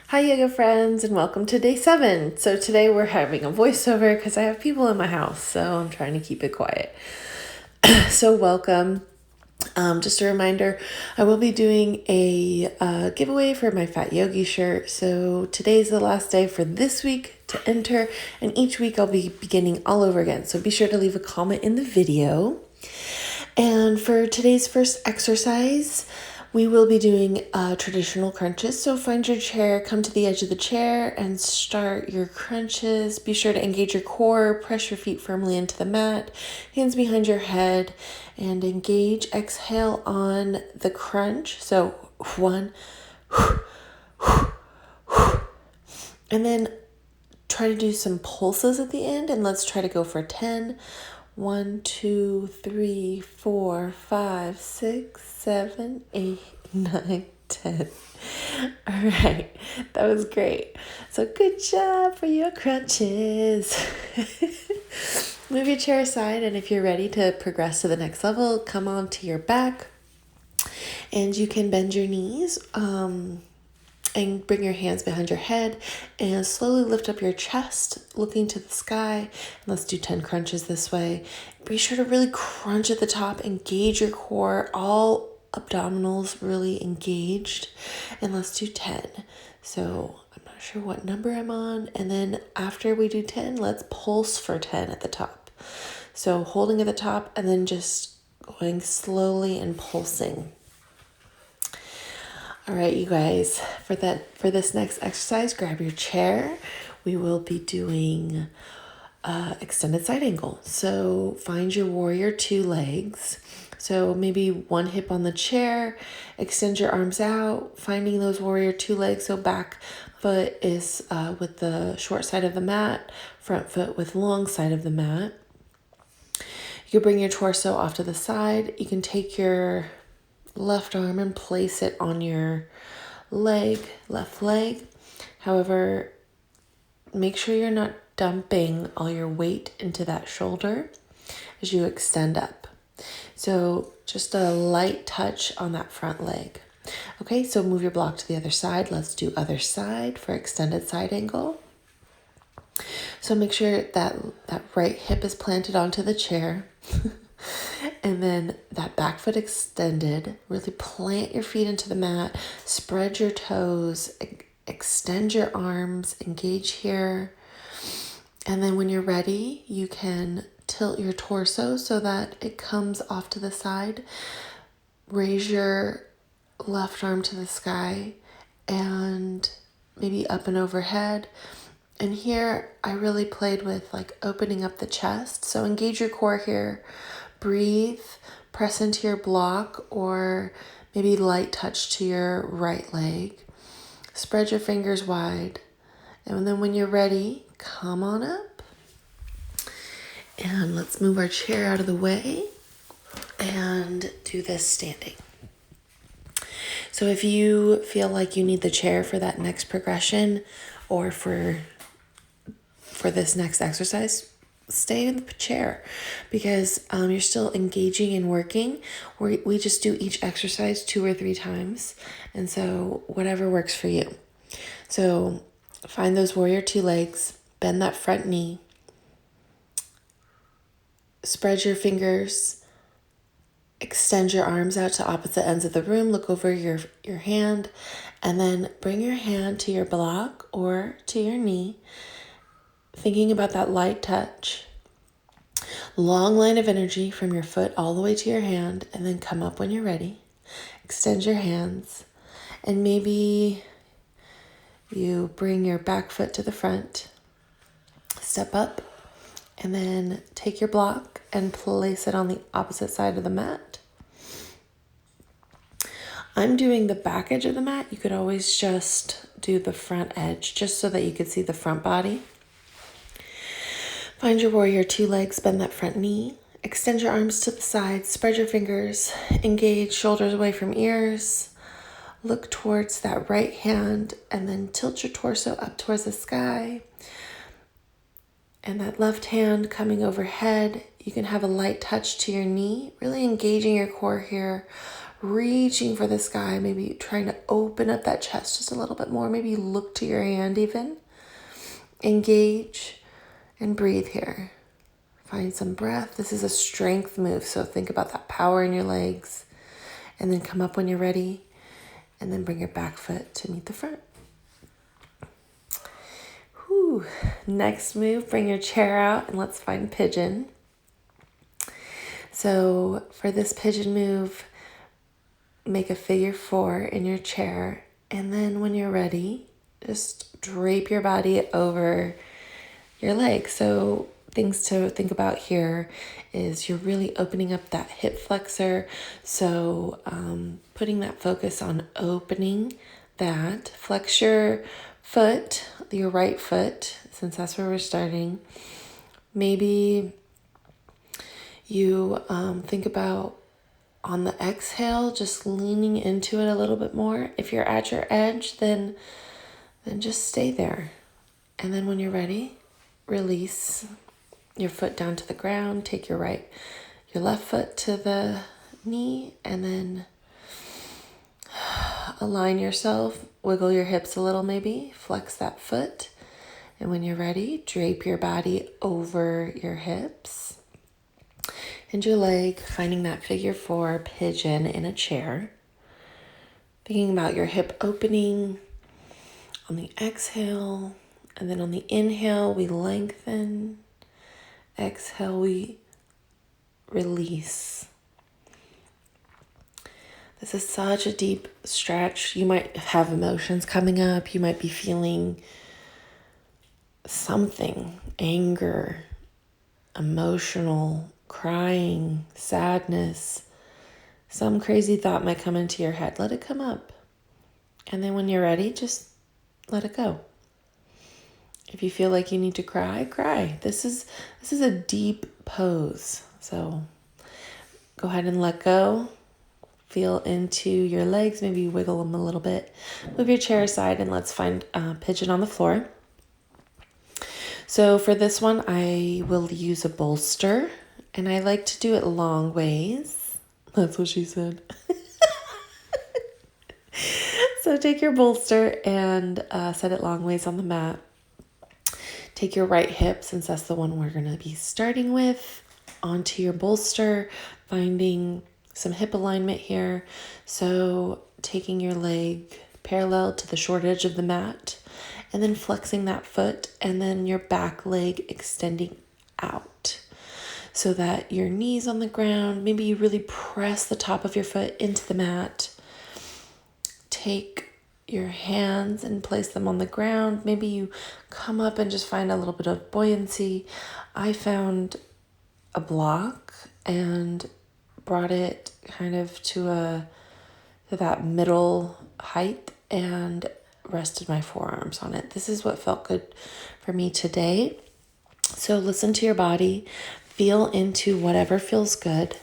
Hi yoga friends, and welcome to day 7. So today we're having a voiceover because I have people in my house, so I'm trying to keep it quiet. So welcome. Just a reminder, I will be doing a giveaway for my Fat Yogi shirt. So today's the last day for this week to enter, and each week I'll be beginning all over again. So be sure to leave a comment in the video. And for today's first exercise, we will be doing traditional crunches. So find your chair, come to the edge of the chair and start your crunches. Be sure to engage your core, press your feet firmly into the mat, hands behind your head, and engage. Exhale on the crunch. So 1, and then try to do some pulses at the end, and let's try to go for 10. 1, 2, 3, 4, 5, 6, 7, 8, 9, 10. All right, that was great. So good job for your crunches. Move your chair aside, and if you're ready to progress to the next level, come on to your back, and you can bend your knees. And bring your hands behind your head and slowly lift up your chest, looking to the sky. And let's do 10 crunches this way. Be sure to really crunch at the top, engage your core, all abdominals really engaged. And let's do 10. So I'm not sure what number I'm on. And then after we do 10, let's pulse for 10 at the top. So holding at the top and then just going slowly and pulsing. All right, you guys, for this next exercise, grab your chair. We will be doing extended side angle. So find your warrior 2 legs. So maybe one hip on the chair, extend your arms out, finding those warrior 2 legs. So back foot is with the short side of the mat, front foot with long side of the mat. You can bring your torso off to the side. You can take your left arm and place it on your left leg. However, make sure you're not dumping all your weight into that shoulder as you extend up. So just a light touch on that front leg. Okay, so move your block to the other side. Let's do other side for extended side angle. So make sure that right hip is planted onto the chair. And then that back foot extended. Really plant your feet into the mat. Spread your toes. Extend your arms. Engage here. And then when you're ready, you can tilt your torso so that it comes off to the side. Raise your left arm to the sky and maybe up and overhead. And here I really played with like opening up the chest. So engage your core here. Breathe, press into your block, or maybe light touch to your right leg. Spread your fingers wide. And then when you're ready, come on up. And let's move our chair out of the way and do this standing. So if you feel like you need the chair for that next progression or for this next exercise, stay in the chair because you're still engaging and working. We just do each exercise 2 or 3 times. And so whatever works for you. So find those warrior 2 legs, bend that front knee, spread your fingers, extend your arms out to opposite ends of the room, look over your hand, and then bring your hand to your block or to your knee, thinking about that light touch. Long line of energy from your foot all the way to your hand, and then come up when you're ready. Extend your hands, and maybe you bring your back foot to the front. Step up, and then take your block and place it on the opposite side of the mat. I'm doing the back edge of the mat. You could always just do the front edge, just so that you could see the front body. Find your warrior 2 legs, bend that front knee, extend your arms to the side, spread your fingers, engage shoulders away from ears, look towards that right hand, and then tilt your torso up towards the sky. And that left hand coming overhead, you can have a light touch to your knee, really engaging your core here. reaching for the sky, maybe trying to open up that chest just a little bit more. Maybe look to your hand even. Engage and breathe here. Find some breath. This is a strength move, so think about that power in your legs. And then come up when you're ready. And then bring your back foot to meet the front. Whew. Next move, bring your chair out and let's find pigeon. So for this pigeon move, make a figure 4 in your chair. And then when you're ready, just drape your body over your legs. So things to think about here is you're really opening up that hip flexor. So putting that focus on opening that. Flex your foot, your right foot, since that's where we're starting. Maybe you think about on the exhale, just leaning into it a little bit more. If you're at your edge, then just stay there. And then when you're ready, release your foot down to the ground. Take your left foot to the knee, and then align yourself. Wiggle your hips a little maybe. Flex that foot. And when you're ready, drape your body over your hips and your leg, finding that figure 4 pigeon in a chair. Thinking about your hip opening on the exhale, and then on the inhale, we lengthen. Exhale, we release. This is such a deep stretch. You might have emotions coming up. You might be feeling something, anger, emotional, crying, sadness. Some crazy thought might come into your head. Let it come up. And then when you're ready, just let it go. If you feel like you need to cry, cry. This is a deep pose. So go ahead and let go. Feel into your legs. Maybe wiggle them a little bit. Move your chair aside and let's find pigeon on the floor. So for this one, I will use a bolster. And I like to do it long ways. That's what she said. So take your bolster and set it long ways on the mat. Take your right hip, since that's the one we're going to be starting with, onto your bolster, finding some hip alignment here. So taking your leg parallel to the short edge of the mat, and then flexing that foot, and then your back leg extending out so that your knees on the ground. Maybe you really press the top of your foot into the mat. Take your hands and place them on the ground. Maybe you come up and just find a little bit of buoyancy. I found a block and brought it kind of to that middle height and rested my forearms on it. This is what felt good for me today. So listen to your body, feel into whatever feels good.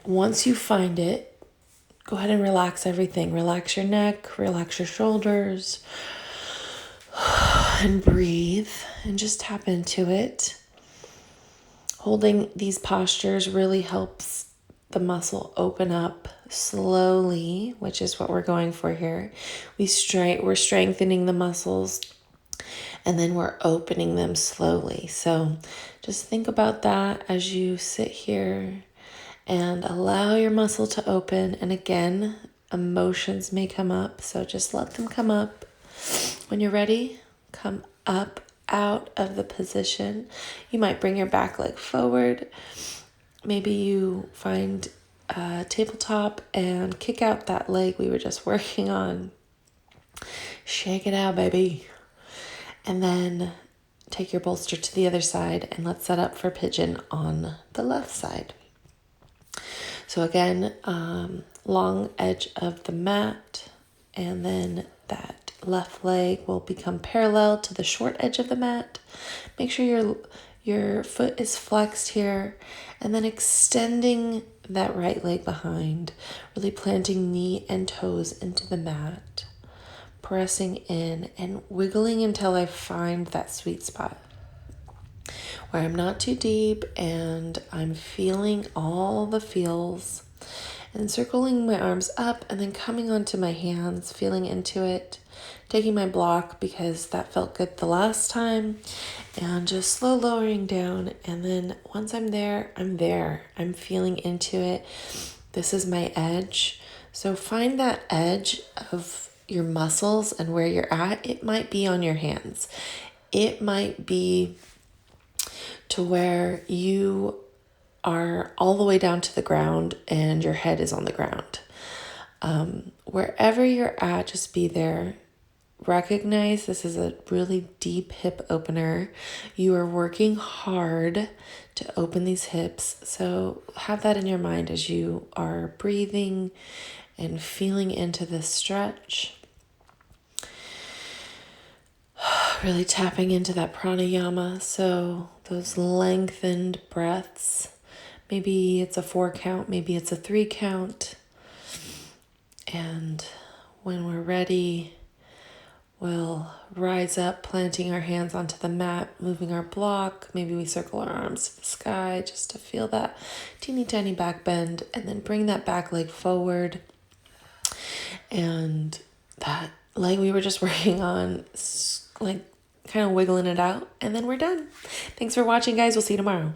Once you find it, go ahead and relax everything. Relax your neck, relax your shoulders, and breathe and just tap into it. Holding these postures really helps the muscle open up slowly, which is what we're going for here. We're strengthening the muscles, and then we're opening them slowly. So just think about that as you sit here and allow your muscle to open. And again, emotions may come up, so just let them come up. When you're ready, come up out of the position. You might bring your back leg forward. Maybe you find a tabletop and kick out that leg we were just working on. Shake it out, baby. And then take your bolster to the other side, and let's set up for pigeon on the left side. So again, long edge of the mat, and then that left leg will become parallel to the short edge of the mat. Make sure your foot is flexed here, and then extending that right leg behind, really planting knee and toes into the mat, pressing in and wiggling until I find that sweet spot where I'm not too deep and I'm feeling all the feels. And circling my arms up and then coming onto my hands, feeling into it, taking my block because that felt good the last time, and just slow lowering down. And then once I'm there, I'm there. I'm feeling into it. This is my edge. So find that edge of your muscles and where you're at. It might be on your hands. It might be to where you are all the way down to the ground and your head is on the ground. Wherever you're at, just be there. Recognize this is a really deep hip opener. You are working hard to open these hips. So have that in your mind as you are breathing and feeling into this stretch. Really tapping into that pranayama. So those lengthened breaths. Maybe it's a 4 count, maybe it's a 3 count. And when we're ready, we'll rise up, planting our hands onto the mat, moving our block. Maybe we circle our arms to the sky just to feel that teeny tiny back bend, and then bring that back leg forward. And that leg we were just working on, like kind of wiggling it out, and then we're done. Thanks for watching, guys. We'll see you tomorrow.